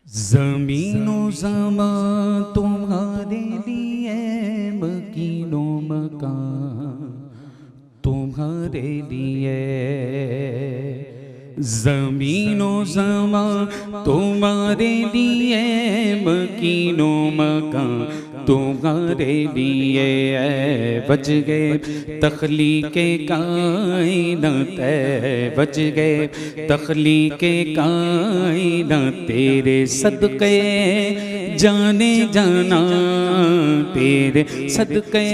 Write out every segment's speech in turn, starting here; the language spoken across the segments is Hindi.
ज़मीनो ज़मां तुम्हारे लिए, मकीनो मकान तुम्हारे लिए। ज़मीनो ज़मां तुम्हारे लिए, मकीनो मकान तुम्हारे लिए। बज गए तख्लीक़े कायनात, बज गए तख्लीक़े कायनात तेरे सदक़े जाने जाना, तेरे सदक़े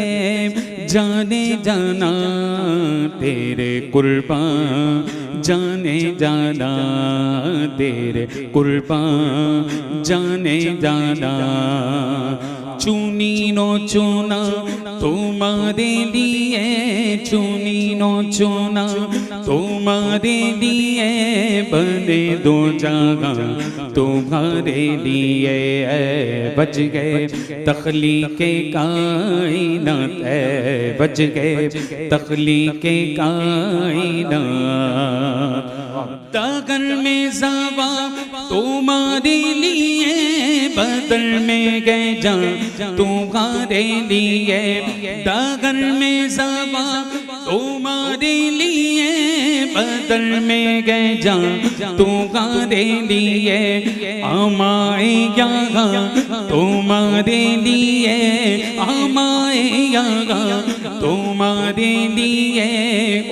जाने जाना, तेरे कुर्बान जाने जाना, तेरे कुर्बान जाने जाना। चुनी नो चुना तुम्हारे लिए, चुनी नो चुना तुम्हारे लिए, बने दो जगह तुम्हारे लिए। बज गए तख्लीक़े कायनात, बज गए तख्लीक़े कायनात। दगन में ज़वा तुम्हारे लिए, बदल में गए जान तुम्हारे लिए। दगन में ज़वा तुम्हारे लिए, बदल में गए जान तुम्हारे लिए। हमारे यहाँ तुम्हारे लिए, हमारे यहाँ तुम्हारे लिए,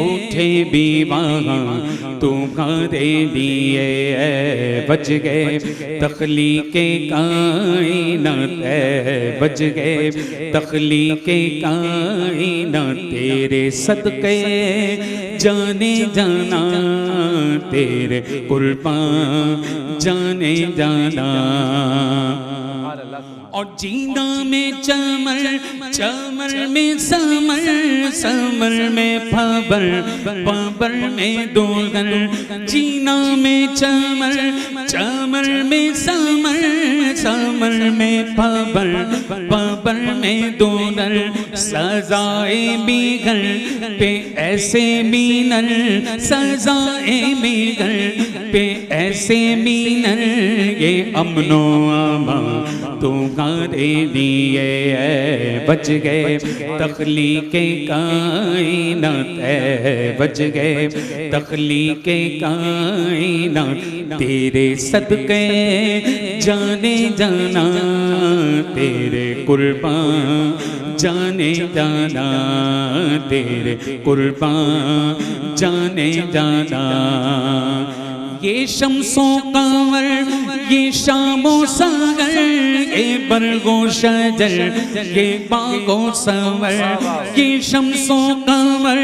उठे भी वहाँ तुम्हारे लिए। बज गए तख्लीक़े कायनात, बज गए तख्लीक़े कायनात तेरे सदक़े जाने जाना, तेरे कुर्बान जाने जाना। और जीना में चमर, चमर में समर, समर में फबर, फबर में दोगर। जीना में चमर, चमर में समर, समर में फबर, फबर में दोगर। सजाए बिगड़ पे ऐसे मीनर, सजाए बिगड़ पे ऐसे मीनर। ये अमनो अमा तुम्हारे लिए। बज गए तख्लीक़े कायनात, बज गए तख्लीक़े कायनात तेरे सदक़े जाने जाना, तेरे कुर्बान जाने जाना, तेरे कुर्बान जाने जाना। ये शम्सो कमर, ये शामो सागर, ये बरगो शजर, ये बागो सवर। ये शम्सो कमर,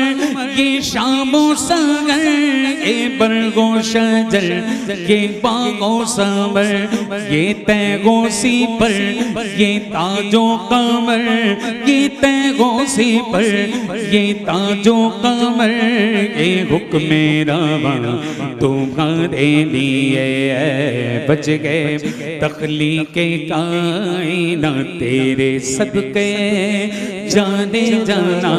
ये शामो सागर, ये बरगो शजर, ये बागो सवर। ये तैगो सी पर, ये ताजो कमर, ये तैगो सी पर, ये ताजो कमर। ये हुक्म रवा तुम्हारे लिए। बज गए तख्लीक़े कायनात तेरे सदक़े जाने जाना,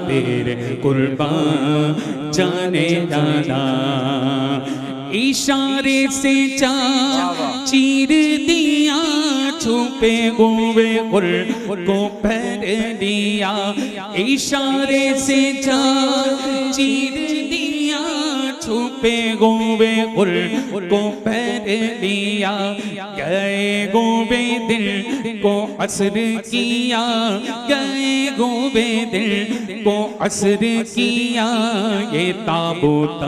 तेरे कुर्बान जाने जाना। इशारे से चीर दिया, छुपे हुए गुल को पहन दिया। इशारे से चीर दिया, छुपे हुए गुल को पहन दिया। गए गोबे दिल को असर किया, गए गोबे दिल को असर किया। ये ताबूत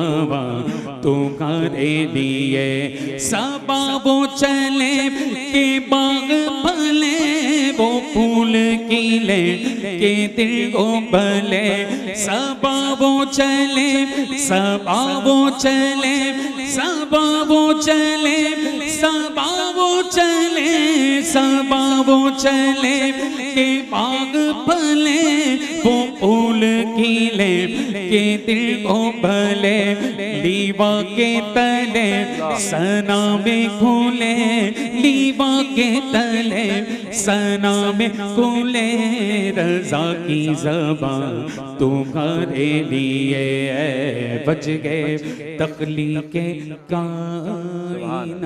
तुम्हारे लिए। सबा वो चले के बाग भले, वो फूल खिले के दिल को भले। सबा वो चले, सबा वो चले, सबा वो चले, सबा वो चले, सबा वो चले के बाग भले, वो फूल खिले के दिल को भले। लीवा के तले सना में खुले, लीवा के तले सना में खुले। रज़ा की ज़बान तुम्हारे लिए। बज गए तख्लीक़े कायनात।